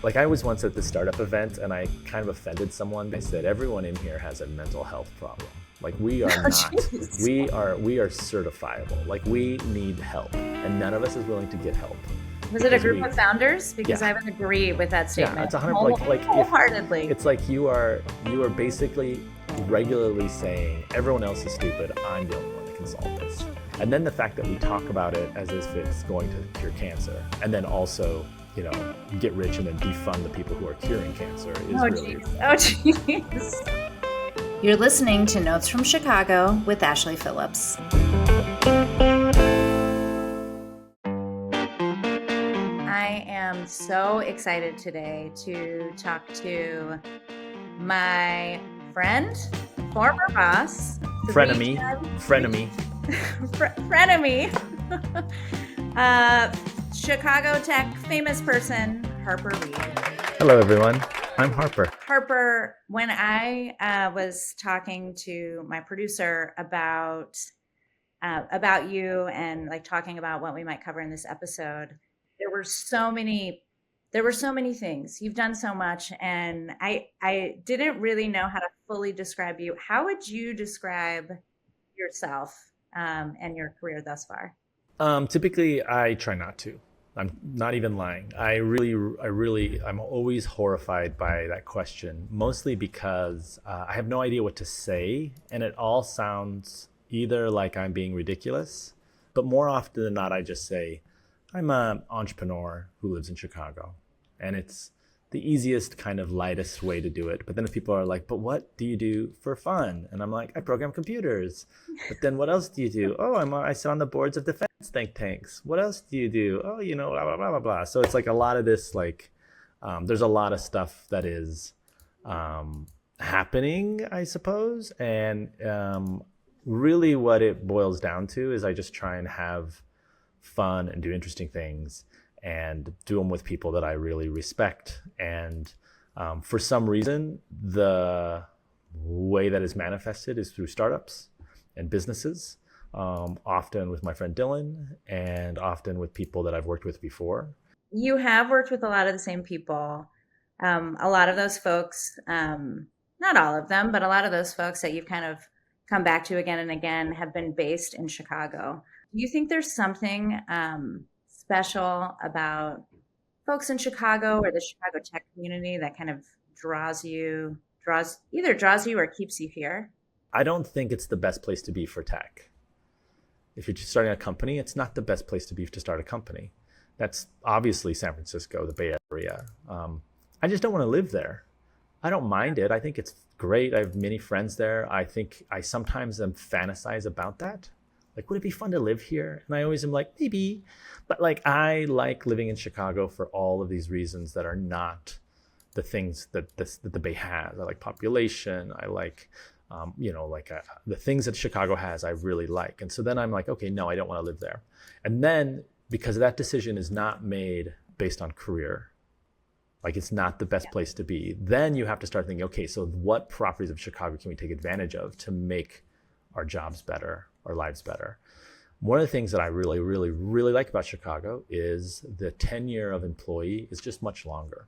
Like I was once at the startup event and I kind of offended someone. I said, everyone in here has a mental health problem. Like we are Oh, not, jeez. we are certifiable. Like we need help and none of us is willing to get help. Was it a Because group of founders? Because yeah, I would agree with that yeah, statement it's 100, like if wholeheartedly. it's like you are basically regularly saying everyone else is stupid, I'm the only one that can solve this. And then the fact that we talk about it as if it's going to cure cancer, and then also, get rich and then defund the people who are curing cancer is Oh, really. jeez. Oh, jeez. You're listening to Notes from Chicago with Ashley Phillips. I am so excited today to talk to my friend, former boss, Frenemy. Chicago tech famous person, Harper Reed. Hello, everyone. I'm Harper. Harper, when I was talking to my producer about you and like talking about what we might cover in this episode, there were so many things. You've done so much, and I didn't really know how to fully describe you. How would you describe yourself and your career thus far? Typically, I try not to. I'm not even lying. I'm always horrified by that question, mostly because I have no idea what to say, and it all sounds either like I'm being ridiculous, but more often than not, I just say, I'm an entrepreneur who lives in Chicago, and it's the easiest, kind of lightest way to do it. But then if people are like, but what do you do for fun? And I'm like, I program computers. But then what else do you do? Oh, I sit on the boards of defense think tanks. What else do you do? Oh, blah, blah, blah, blah, blah. So it's like a lot of this, there's a lot of stuff that is happening, I suppose. And really what it boils down to is I just try and have fun and do interesting things and do them with people that I really respect. And for some reason, the way that is manifested is through startups and businesses, often with my friend Dylan and often with people that I've worked with before. You have worked with a lot of the same people. A lot of those folks, not all of them, but a lot of those folks that you've kind of come back to again and again have been based in Chicago. Do you think there's something special about folks in Chicago or the Chicago tech community that kind of draws you or keeps you here? I don't think it's the best place to be for tech. If you're just starting a company, it's not the best place to be to start a company. That's obviously San Francisco, the Bay Area. I just don't want to live there. I don't mind it. I think it's great. I have many friends there. I think I sometimes fantasize about that. Like, would it be fun to live here? And I always am like, maybe. But like, I like living in Chicago for all of these reasons that are not the things that the Bay has. I like population. I like, the things that Chicago has, I really like. And so then I'm like, okay, no, I don't want to live there. And then because that decision is not made based on career, like it's not the best place to be, then you have to start thinking, okay, so what properties of Chicago can we take advantage of to make our jobs better, our lives better? One of the things that I really, really, really like about Chicago is the tenure of employee is just much longer.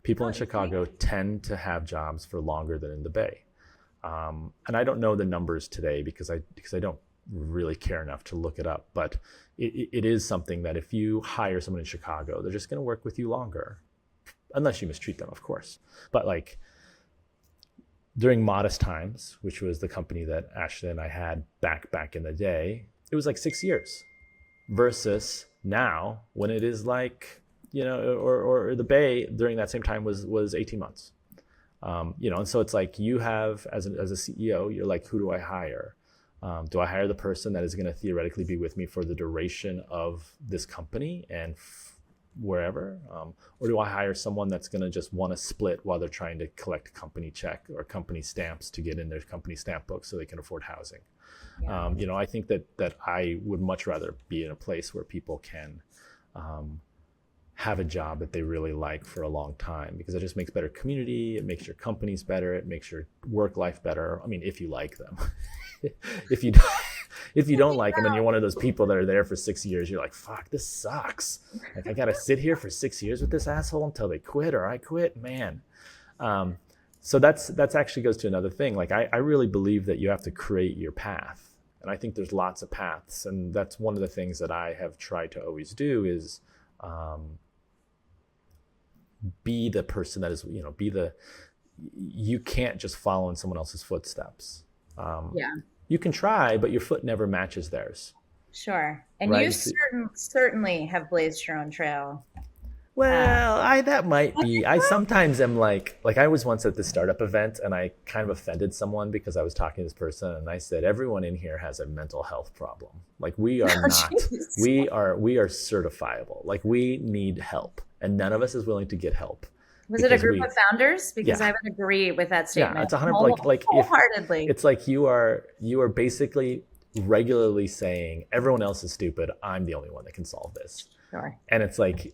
People in Chicago tend to have jobs for longer than in the Bay. And I don't know the numbers today because I don't really care enough to look it up, but it is something that if you hire someone in Chicago, they're just going to work with you longer, unless you mistreat them, of course. But like during Modest Times, which was the company that Ashley and I had back in the day, it was like 6 years versus now when it is like, or the Bay during that same time was 18 months. And so it's like you have, as a CEO, you're like, who do I hire? Do I hire the person that is going to theoretically be with me for the duration of this company and wherever? Or do I hire someone that's going to just want to split while they're trying to collect a company check or company stamps to get in their company stamp book so they can afford housing? Yeah. I think that I would much rather be in a place where people can have a job that they really like for a long time, because it just makes better community. It makes your companies better. It makes your work life better. I mean, if you like them. if you if you don't like them and you're one of those people that are there for 6 years, you're like, fuck, this sucks. Like, I got to sit here for 6 years with this asshole until they quit or I quit, man. So that's actually goes to another thing. Like, I really believe that you have to create your path. And I think there's lots of paths. And that's one of the things that I have tried to always do is be the person that is, you can't just follow in someone else's footsteps. You can try, but your foot never matches theirs. Sure. And right? You certainly have blazed your own trail. Well, that might be. I sometimes am like I was once at this startup event and I kind of offended someone because I was talking to this person and I said, everyone in here has a mental health problem. Like, we are not, we are certifiable. Like, we need help and none of us is willing to get help. Was it a group of founders? Because I would agree with that statement. Yeah, it's 100 like wholeheartedly. It's like you are basically regularly saying everyone else is stupid. I'm the only one that can solve this. Sure. And it's like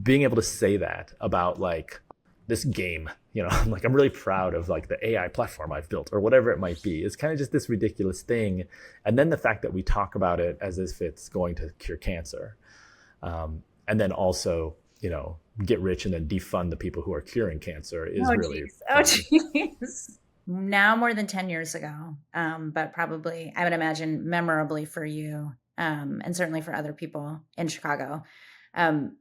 being able to say that about like this game, I'm really proud of like the AI platform I've built or whatever it might be. It's kind of just this ridiculous thing. And then the fact that we talk about it as if it's going to cure cancer. And then also, get rich and then defund the people who are curing cancer is really. Oh, jeez. Now more than 10 years ago, but probably, I would imagine, memorably for you, and certainly for other people in Chicago.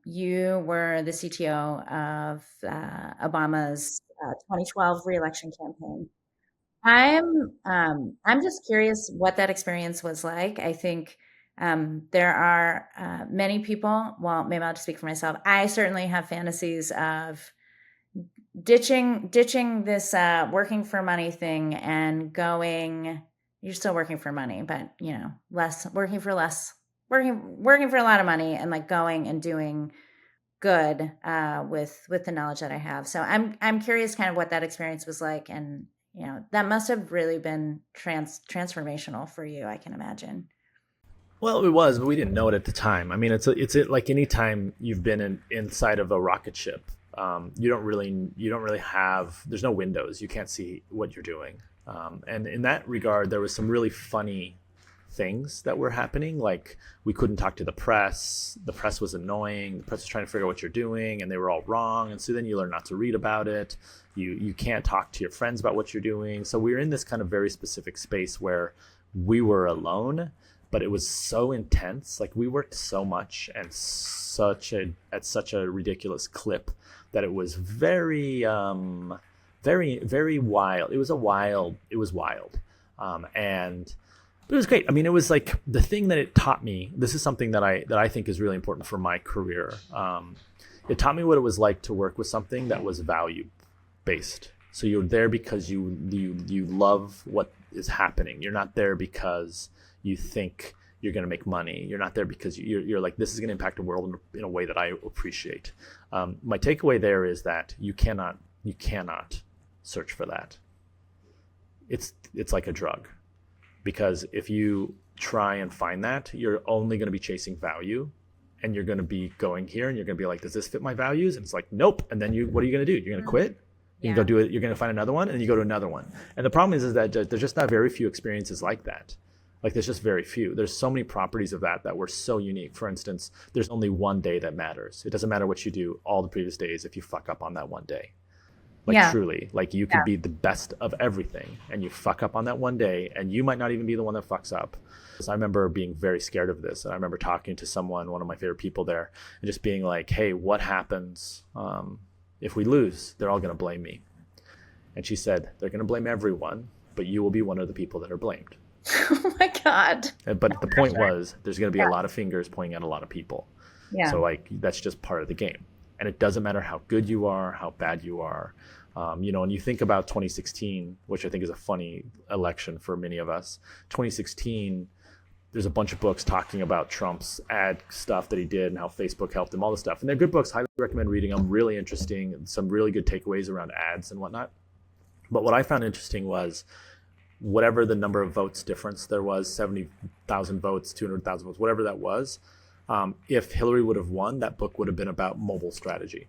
You were the CTO of Obama's 2012 re-election campaign. I'm just curious what that experience was like. I think there are many people, well, maybe I'll just speak for myself. I certainly have fantasies of ditching this working for money thing and going, you're still working for money, but working for a lot of money and like going and doing good with the knowledge that I have. So I'm curious kind of what that experience was like. And, that must have really been transformational for you, I can imagine. Well, it was, but we didn't know it at the time. I mean, it's like any time you've been inside of a rocket ship, you don't really have, there's no windows. You can't see what you're doing. And in that regard, there was some really funny things that were happening. Like, we couldn't talk to the press. The press was annoying. The press was trying to figure out what you're doing and they were all wrong. And so then you learn not to read about it. You can't talk to your friends about what you're doing. So we were in this kind of very specific space where we were alone, but it was so intense. Like, we worked so much and at such a ridiculous clip that it was very, very, very wild. It was wild. But it was great. I mean, it was like the thing that it taught me. This is something that I think is really important for my career. It taught me what it was like to work with something that was value based. So you're there because you love what is happening. You're not there because you think you're going to make money. You're not there because you're like, this is going to impact the world in a way that I appreciate. My takeaway there is that you cannot search for that. It's like a drug, because if you try and find that, you're only going to be chasing value, and you're going to be going here and you're going to be like, does this fit my values? And it's like, nope. And then what are you going to do? You're going to quit. You can go do it. You're going to find another one, and then you go to another one. And the problem is that there's just not very few experiences like that. Like, there's just very few. There's so many properties of that were so unique. For instance, there's only one day that matters. It doesn't matter what you do all the previous days if you fuck up on that one day. Like, truly, like, you could be the best of everything and you fuck up on that one day, and you might not even be the one that fucks up. So I remember being very scared of this. And I remember talking to someone, one of my favorite people there, and just being like, hey, what happens if we lose? They're all going to blame me. And she said, they're going to blame everyone, but you will be one of the people that are blamed. Oh my God. But the point was, there's going to be a lot of fingers pointing at a lot of people. Yeah. So like, that's just part of the game. And it doesn't matter how good you are, how bad you are. And you think about 2016, which I think is a funny election for many of us. 2016, there's a bunch of books talking about Trump's ad stuff that he did and how Facebook helped him, all this stuff. And they're good books. Highly recommend reading them. Really interesting. Some really good takeaways around ads and whatnot. But what I found interesting was, whatever the number of votes difference there was, 70,000 votes, 200,000 votes, whatever that was, if Hillary would have won, that book would have been about mobile strategy.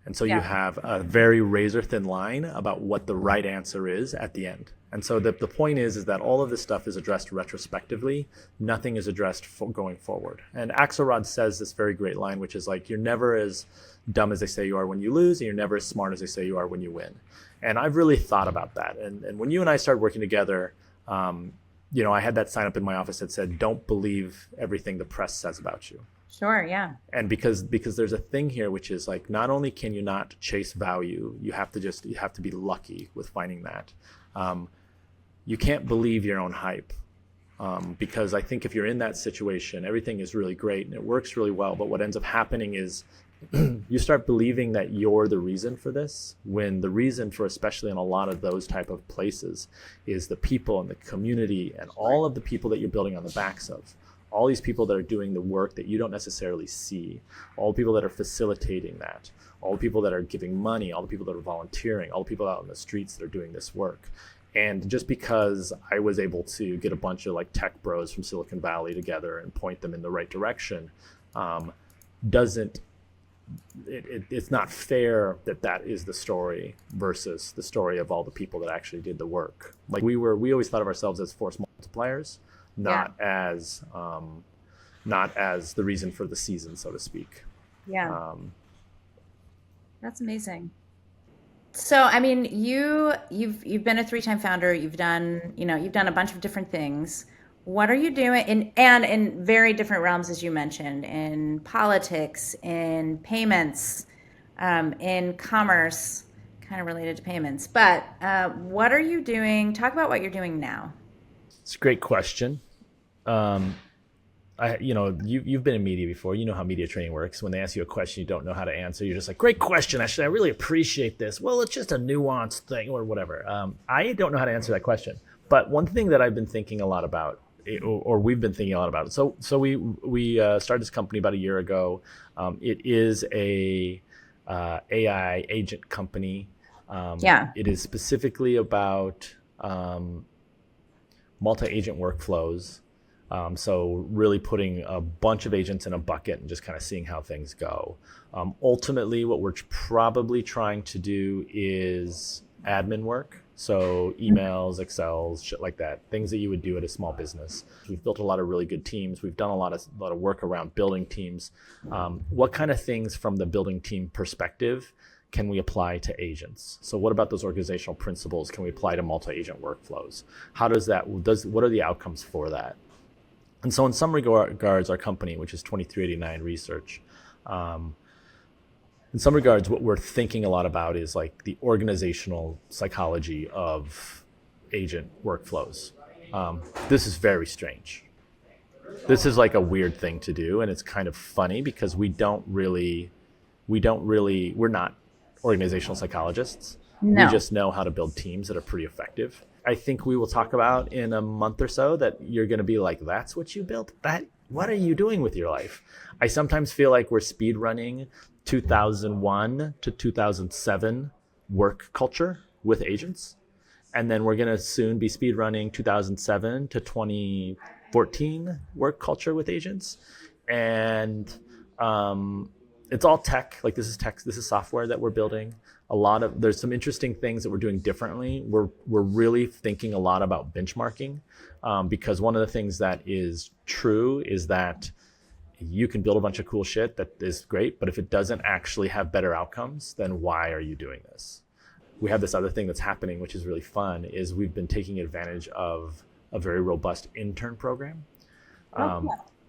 And so you have a very razor thin line about what the right answer is at the end. And so the point is that all of this stuff is addressed retrospectively. Nothing is addressed going forward. And Axelrod says this very great line, which is like, you're never as dumb as they say you are when you lose, and you're never as smart as they say you are when you win. And I've really thought about that. And when you and I started working together, I had that sign up in my office that said, "Don't believe everything the press says about you." Sure, yeah. And because there's a thing here, which is like, not only can you not chase value, you have to be lucky with finding that. You can't believe your own hype, because I think if you're in that situation, everything is really great and it works really well. But what ends up happening is you start believing that you're the reason for this, when the reason for, especially in a lot of those type of places, is the people and the community and all of the people that you're building on the backs of. All these people that are doing the work that you don't necessarily see, all the people that are facilitating that, all the people that are giving money, all the people that are volunteering, all the people out in the streets that are doing this work. And just because I was able to get a bunch of like tech bros from Silicon Valley together and point them in the right direction, it's not fair that is the story versus the story of all the people that actually did the work. Like we always thought of ourselves as force multipliers, not as the reason for the season, so to speak. Yeah. That's amazing. So, I mean, you've been a 3-time founder. You've done a bunch of different things. What are you doing in very different realms, as you mentioned, in politics, in payments, in commerce, kind of related to payments. But what are you doing? Talk about what you're doing now. It's a great question. You've been in media before. You know how media training works. When they ask you a question you don't know how to answer, you're just like, "Great question. Actually, I really appreciate this." Well, it's just a nuanced thing or whatever. I don't know how to answer that question. But one thing that I've been thinking a lot about, or we've been thinking a lot about. So we started this company about a year ago. It is a AI agent company. It is specifically about multi-agent workflows. So really putting a bunch of agents in a bucket and just kind of seeing how things go. Ultimately, what we're probably trying to do is admin work. So emails, Excels, shit like that, things that you would do at a small business. We've built a lot of really good teams. We've done a lot of work around building teams. What kind of things from the building team perspective can we apply to agents? So what about those organizational principles can we apply to multi-agent workflows? What are the outcomes for that? And so in some regards, our company, which is 2389 Research, in some regards, what we're thinking a lot about is like the organizational psychology of agent workflows. This is very strange. This is like a weird thing to do, and it's kind of funny because we're not organizational psychologists. No. We just know how to build teams that are pretty effective. I think we will talk about in a month or so that you're going to be like, "That's what you built? What are you doing with your life?" I sometimes feel like we're speed running 2001 to 2007 work culture with agents. And then we're going to soon be speed running 2007 to 2014 work culture with agents. And it's all tech. Like this is tech. This is software that we're building. There's some interesting things that we're doing differently. We're really thinking a lot about benchmarking, because one of the things that is true is that you can build a bunch of cool shit that is great, but if it doesn't actually have better outcomes, then why are you doing this? We have this other thing that's happening, which is really fun, is we've been taking advantage of a very robust intern program,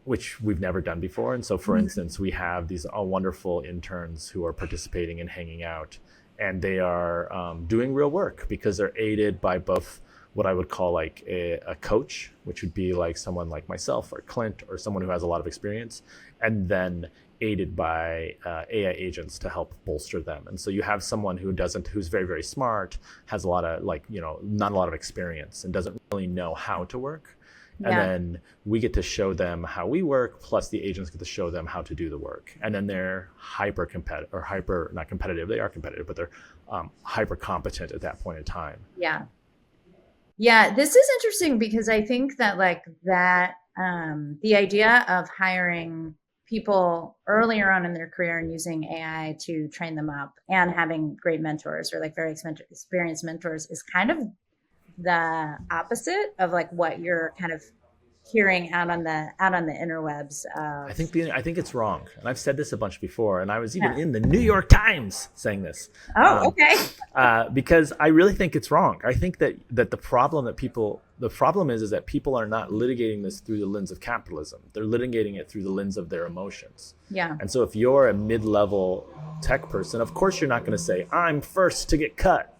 which we've never done before. And so, for instance, we have these wonderful interns who are participating and hanging out, and they are doing real work because they're aided by both what I would call like a coach, which would be like someone like myself or Clint or someone who has a lot of experience, and then aided by AI agents to help bolster them. And so you have someone who's very, very smart, has a lot of not a lot of experience and doesn't really know how to work. And then we get to show them how we work, plus the agents get to show them how to do the work. And then they're not competitive, they are competitive, but they're hyper competent at that point in time. Yeah, this is interesting because I think that the idea of hiring people earlier on in their career and using AI to train them up and having great mentors or like very experienced mentors is kind of the opposite of like what you're kind of hearing out on the interwebs I of. think I think it's wrong, and I've said this a bunch before, and I was even Yeah. in the New York Times saying this. Oh, okay. Because I really think it's wrong. I think that the problem is that people are not litigating this through the lens of capitalism. They're litigating it through the lens of their emotions. Yeah. And so if you're a mid-level tech person, of course you're not going to say I'm first to get cut.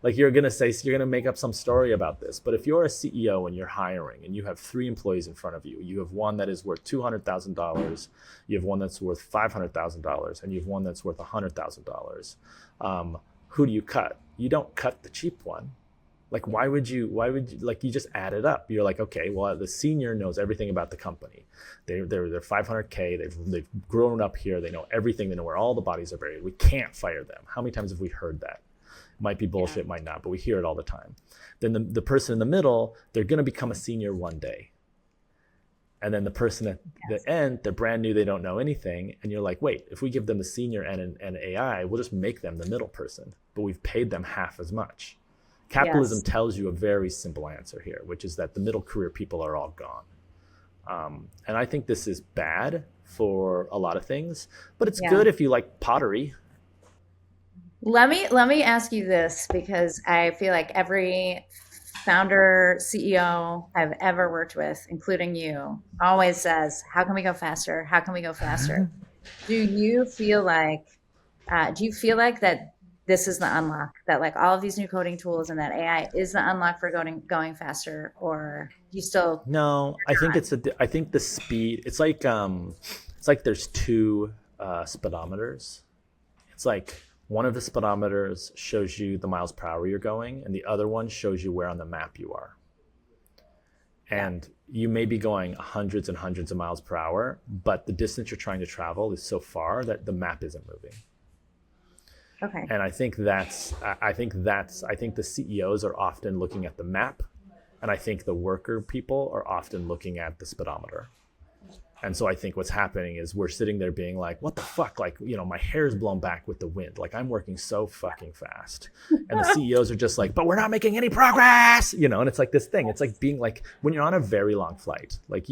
Like you're going to make up some story about this. But if you're a CEO and you're hiring and you have 3 employees in front of you, you have one that is worth $200,000, you have one that's worth $500,000, and you have one that's worth $100,000. Who do you cut? You don't cut the cheap one. Like why would you like you just add it up? You're like, okay, well the senior knows everything about the company. They're 500K, they've grown up here, they know everything, they know where all the bodies are buried. We can't fire them. How many times have we heard that? Might be bullshit, might not, but we hear it all the time. Then the person in the middle, they're going to become a senior one day. And then the person at the end, they're brand new, they don't know anything. And you're like, wait, if we give them the senior and AI, we'll just make them the middle person. But we've paid them half as much. Capitalism tells you a very simple answer here, which is that the middle career people are all gone. And I think this is bad for a lot of things, but it's good if you like pottery. Let me ask you this, because I feel like every founder, CEO I've ever worked with, including you, always says, "How can we go faster? How can we go faster?" Do you feel like that this is the unlock, that like all of these new coding tools and that AI is the unlock for going faster, or do you still? No, I think I think the speed. It's like there's 2 speedometers. It's like one of the speedometers shows you the miles per hour you're going, and the other one shows you where on the map you are. And you may be going hundreds and hundreds of miles per hour, but the distance you're trying to travel is so far that the map isn't moving. Okay. And I think the CEOs are often looking at the map, and I think the worker people are often looking at the speedometer. And so I think what's happening is we're sitting there being like, what the fuck? Like, my hair's blown back with the wind. Like I'm working so fucking fast. And the CEOs are just like, but we're not making any progress, and it's like this thing. It's like being like when you're on a very long flight, like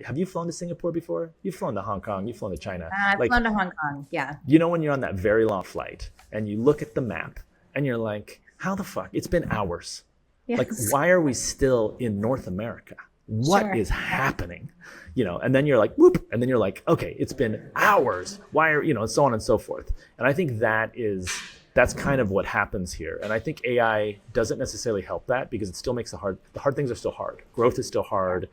have you flown to Singapore before? You've flown to Hong Kong, you've flown to China. I've flown to Hong Kong. Yeah. When you're on that very long flight and you look at the map and you're like, how the fuck? It's been hours. Yes. Like, why are we still in North America? What is happening? And then you're like, whoop. And then you're like, okay, it's been hours. Why are, and so on and so forth. And I think that's kind of what happens here. And I think AI doesn't necessarily help that, because it still makes the hard things are still hard. Growth is still hard.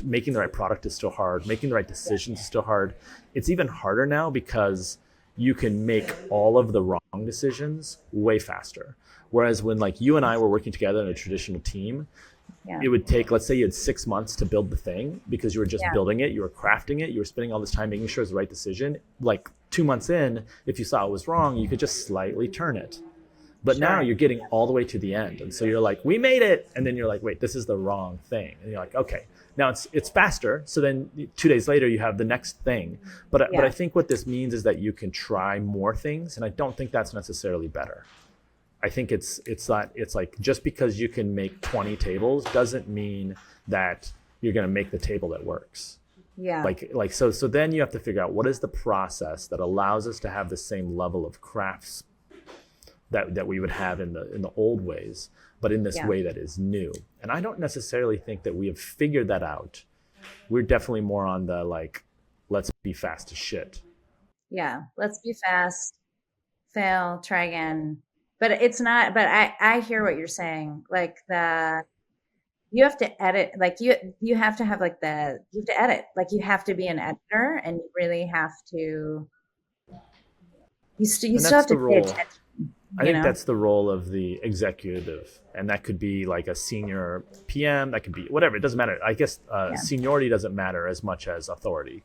Making the right product is still hard. Making the right decisions is still hard. It's even harder now because you can make all of the wrong decisions way faster. Whereas when like you and I were working together in a traditional team, it would take, let's say you had 6 months to build the thing because you were just building it, you were crafting it, you were spending all this time making sure it's the right decision. Like 2 months in, if you saw it was wrong, you could just slightly turn it. But now you're getting all the way to the end. And so you're like, we made it. And then you're like, wait, this is the wrong thing. And you're like, okay, now it's faster. So then 2 days later, you have the next thing. But I think what this means is that you can try more things. And I don't think that's necessarily better. I think it's like just because you can make 20 tables doesn't mean that you're going to make the table that works. Yeah. So then you have to figure out what is the process that allows us to have the same level of crafts that we would have in the old ways, but in this way that is new. And I don't necessarily think that we have figured that out. We're definitely more on the like, let's be fast as shit. Yeah. Let's be fast, fail, try again. But it's not, but I hear what you're saying. Like you have to edit, like you have to have like you have to edit, like you have to be an editor, and you really have to, you still have to pay attention. I think that's the role of the executive, and that could be like a senior PM, that could be whatever, it doesn't matter. I guess seniority doesn't matter as much as authority.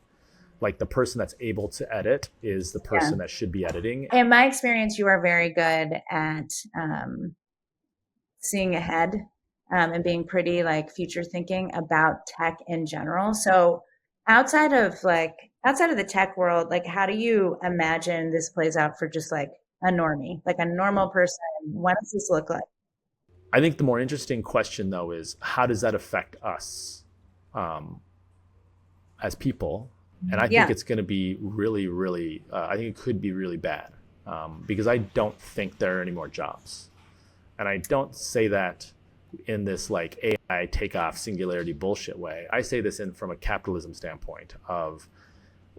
Like the person that's able to edit is the person that should be editing. In my experience, you are very good at seeing ahead and being pretty like future thinking about tech in general. So outside of like outside of the tech world, like how do you imagine this plays out for just like a normie, like a normal person? What does this look like? I think the more interesting question, though, is how does that affect us um, as people? And I think Yeah. it's going to be really, really, I think it could be really bad because I don't think there are any more jobs. And I don't say that in this like AI takeoff singularity bullshit way. I say this in from a capitalism standpoint of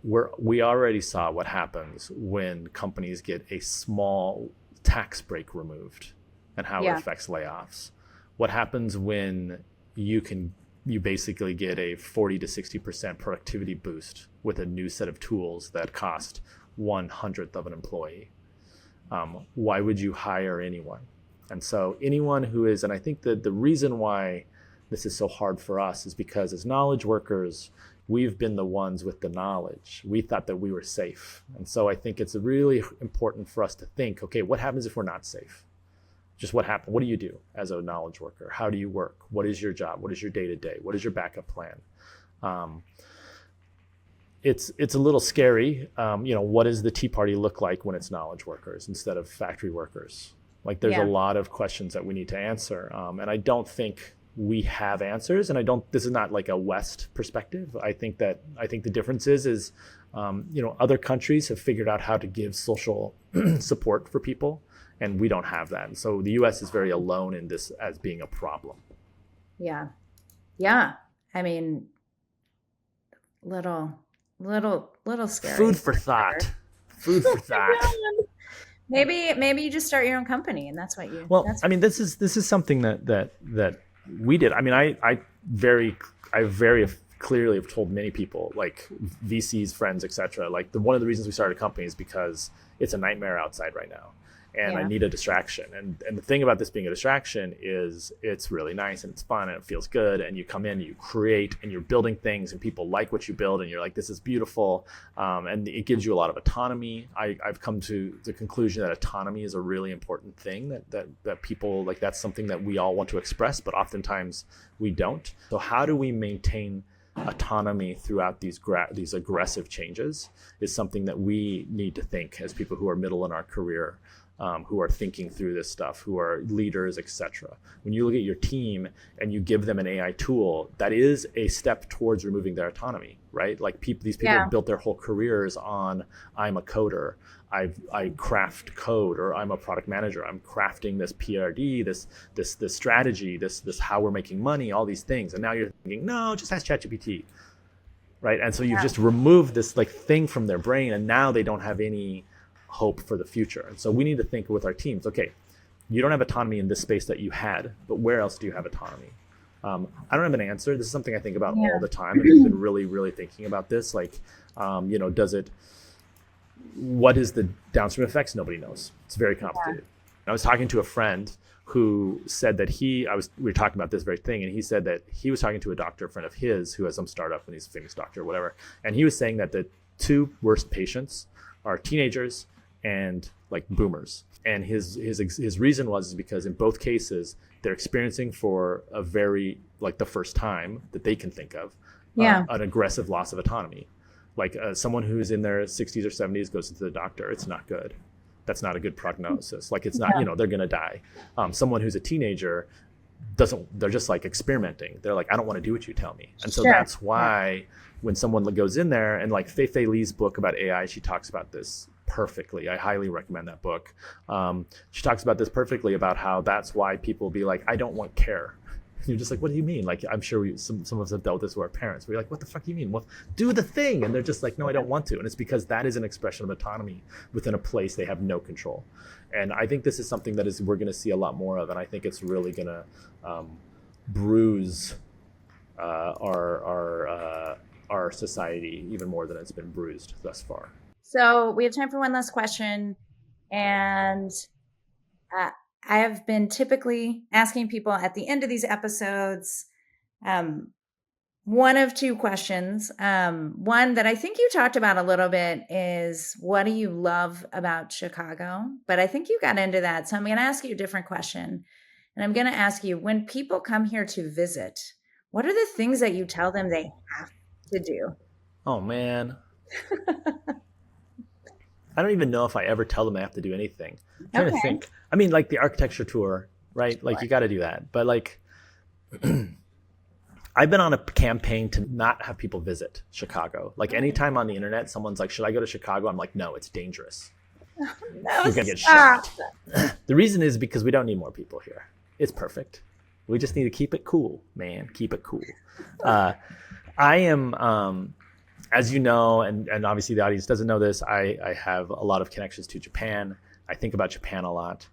we already saw what happens when companies get a small tax break removed and how it Yeah. affects layoffs. What happens when you basically get a 40 to 60% productivity boost with a new set of tools that cost 1/100th of an employee? Why would you hire anyone? And so anyone who is, and I think that the reason why this is so hard for us is because as knowledge workers, we've been the ones with the knowledge. We thought that we were safe. And so I think it's really important for us to think, okay, what happens if we're not safe? Just what happens? What do you do as a knowledge worker? How do you work? What is your job? What is your day to day? What is your backup plan? Um, it's a little scary. What does the Tea Party look like when it's knowledge workers instead of factory workers? Like, there's a Yeah. lot of questions that we need to answer, and I don't think we have answers. And I don't. This is not like a West perspective. I think the difference is other countries have figured out how to give social support for people, and we don't have that. And so the U.S. is very alone in this as being a problem. Yeah. Yeah. I mean, little scary. Food for thought. Food for thought. Maybe you just start your own company and that's what you Well, that's I mean, this is something that we did. I mean, I very clearly have told many people, like VCs, friends, etc. Like one of the reasons we started a company is because it's a nightmare outside right now, and I yeah. need a distraction. And the thing about this being a distraction is it's really nice and it's fun and it feels good. And you come in, and you create, and you're building things, and people like what you build, and you're like, this is beautiful. And it gives you a lot of autonomy. I've come to the conclusion that autonomy is a really important thing that people like. That's something that we all want to express, but oftentimes we don't. So how do we maintain autonomy throughout these aggressive changes is something that we need to think as people who are middle in our career, who are thinking through this stuff, who are leaders, etc. When you look at your team and you give them an AI tool, that is a step towards removing their autonomy, right? Like these people Yeah. have built their whole careers on I'm a coder, I craft code, or I'm a product manager, I'm crafting this PRD, this strategy, this how we're making money, all these things. And now you're thinking, no, just ask ChatGPT, right? And so you've Yeah. just removed this like thing from their brain, and now they don't have any hope for the future. And so we need to think with our teams, okay, you don't have autonomy in this space that you had, but where else do you have autonomy? I don't have an answer. This is something I think about Yeah. all the time, and I've been really, really thinking about this. Like, does it? What is the downstream effects? Nobody knows. It's very complicated. I was talking to a friend who said that we were talking about this very thing, and he said that he was talking to a doctor friend of his who has some startup, and he's a famous doctor or whatever, and he was saying that the two worst patients are teenagers and like boomers. And his reason was because in both cases they're experiencing for a very like the first time that they can think of Yeah. an aggressive loss of autonomy. Like someone who's in their 60s or 70s goes into the doctor, it's not good. That's not a good prognosis. Like it's not, Yeah. they're gonna die. Someone who's a teenager doesn't. They're just like experimenting. They're like, I don't want to do what you tell me. And so Sure. that's why when someone goes in there, and like Fei Lee's book about AI, she talks about this perfectly. I highly recommend that book. She talks about this perfectly about how that's why people be like, I don't want care. And you're just like, what do you mean? Like, I'm sure some of us have dealt with this with our parents. We're like, what the fuck do you mean? Well, do the thing. And they're just like, no, I don't want to. And it's because that is an expression of autonomy within a place they have no control. And I think this is something that we're going to see a lot more of. And I think it's really going to bruise our society even more than it's been bruised thus far. So we have time for one last question. And I have been typically asking people at the end of these episodes one of two questions. One that I think you talked about a little bit is, what do you love about Chicago? But I think you got into that. So I'm going to ask you a different question. And I'm going to ask you, when people come here to visit, what are the things that you tell them they have to do? Oh man, I don't even know if I ever tell them they have to do anything. I'm trying to think. I mean, like the architecture tour, right? Like you got to do that. But like, I've been on a campaign to not have people visit Chicago. Like anytime on the internet, someone's like, should I go to Chicago? I'm like, no, it's dangerous. No, You're going to get shot. The reason is because we don't need more people here. It's perfect. We just need to keep it cool, man. Keep it cool. I am, as you know, and obviously the audience doesn't know this, I have a lot of connections to Japan. I think about Japan a lot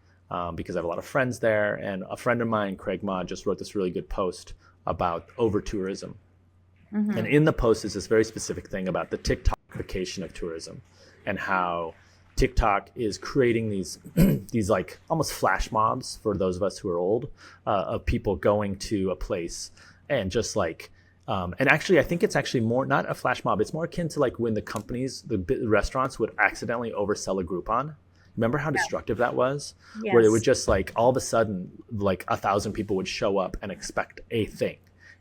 because I have a lot of friends there. And a friend of mine, Craig Ma, just wrote this really good post about over-tourism. And in the post is this very specific thing about the TikTokification of tourism and how TikTok is creating these these like almost flash mobs for those of us who are old of people going to a place and just like and actually I think it's actually more not a flash mob, it's more akin to like when the companies, the restaurants would accidentally oversell a Groupon. Remember how destructive that was? Yes. Where they would just like all of a sudden like 1,000 people would show up and expect a thing.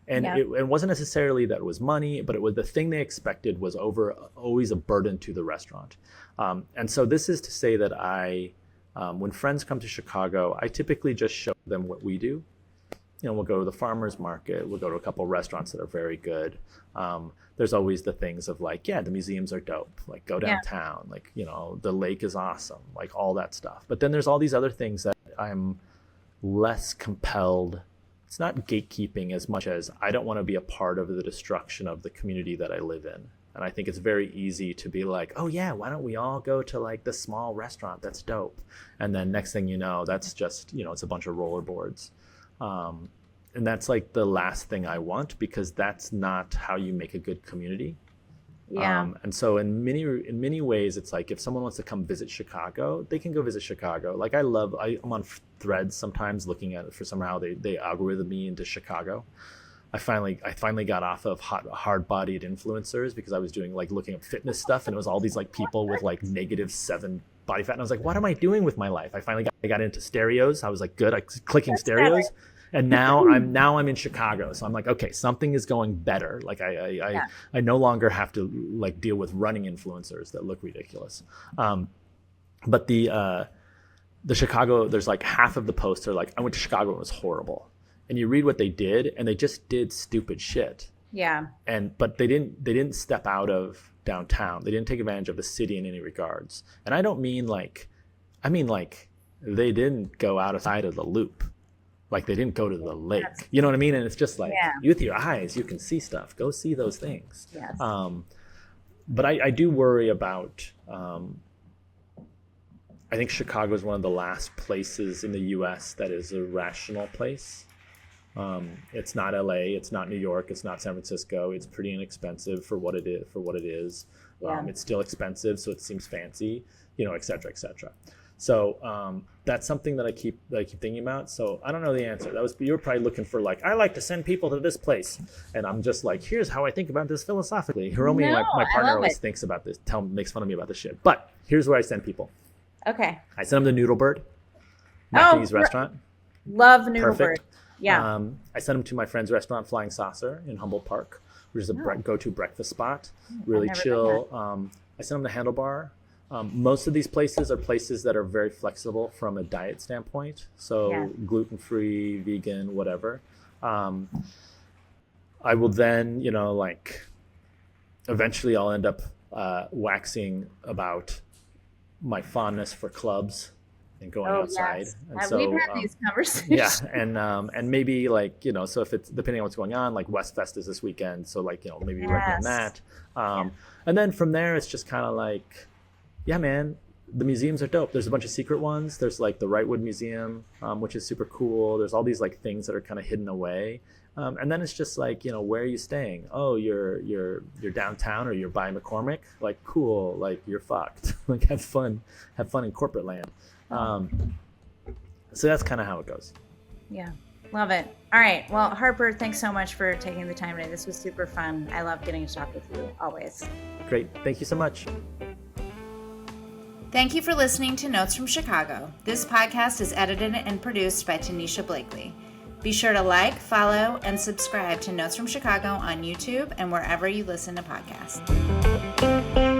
And it wasn't necessarily that it was money, but it was the thing they expected was always a burden to the restaurant. And so this is to say that when friends come to Chicago, I typically just show them what we do. You know, we'll go to the farmer's market. We'll go to a couple of restaurants that are very good. There's always the things of like, yeah, the museums are dope. Like go downtown. Like, you know, the lake is awesome. Like all that stuff. But then there's all these other things that I'm less compelled. It's not gatekeeping as much as I don't want to be a part of the destruction of the community that I live in. And I think it's very easy to be like, oh yeah, why don't we all go to like the small restaurant that's dope? And then next thing you know, that's just, you know, it's a bunch of rollerboards. And that's like the last thing I want, because that's not how you make a good community. Yeah. And so in many ways, it's like if someone wants to come visit Chicago, they can go visit Chicago. Like I'm on Threads sometimes looking at it for somehow they algorithm me into Chicago. I finally got off of hard-bodied influencers because I was doing like looking up fitness stuff, and it was all these like people with like -7 body fat, and I was like, what am I doing with my life? I finally got into stereos. I was like, good, I was clicking stereos, and now I'm in Chicago. So I'm like, okay, something is going better. Like I no longer have to like deal with running influencers that look ridiculous. But the Chicago, there's like half of the posts are like, I went to Chicago and it was horrible. And you read what they did, and they just did stupid shit. Yeah. But they didn't step out of downtown. They didn't take advantage of the city in any regards. And I don't mean like, I mean like they didn't go outside of the loop. Like they didn't go to the lake. You know what I mean? And it's just like, with your eyes, you can see stuff. Go see those things. Yes. But I do worry about, I think Chicago is one of the last places in the U.S. that is a rational place. It's not LA, it's not New York, it's not San Francisco. It's pretty inexpensive for what it is. It's still expensive, so it seems fancy, you know, et cetera, et cetera. So that's something that I keep thinking about. So I don't know the answer. You were probably looking for like, I like to send people to this place, and I'm just like, here's how I think about this philosophically. Hiromi, my partner, always thinks about this, makes fun of me about this shit. But here's where I send people. Okay. I send them to Noodlebird, Mackey's restaurant. Love Noodlebird. Yeah. I sent them to my friend's restaurant, Flying Saucer in Humboldt Park, which is a go-to breakfast spot. Really chill. I sent them to Handlebar. Most of these places are places that are very flexible from a diet standpoint. So gluten-free, vegan, whatever. I will then, you know, like eventually I'll end up waxing about my fondness for clubs and going outside. Yes. And so we've had these conversations. Yeah, and maybe like, you know, so if it's depending on what's going on, like West Fest is this weekend, so like, you know, maybe recommend that. And then from there, it's just kind of like, yeah, man, the museums are dope. There's a bunch of secret ones. There's like the Wrightwood Museum, which is super cool. There's all these like things that are kind of hidden away. And then it's just like, you know, where are you staying? Oh, you're downtown, or you're by McCormick. Like, cool. Like, you're fucked. Like, have fun in corporate land. So that's kind of how it goes. Yeah, love it. All right. Well, Harper, thanks so much for taking the time today. This was super fun. I love getting to talk with you always. Great. Thank you so much. Thank you for listening to Notes from Chicago. This podcast is edited and produced by Tanisha Blakely. Be sure to like, follow, and subscribe to Notes from Chicago on YouTube and wherever you listen to podcasts. Bye.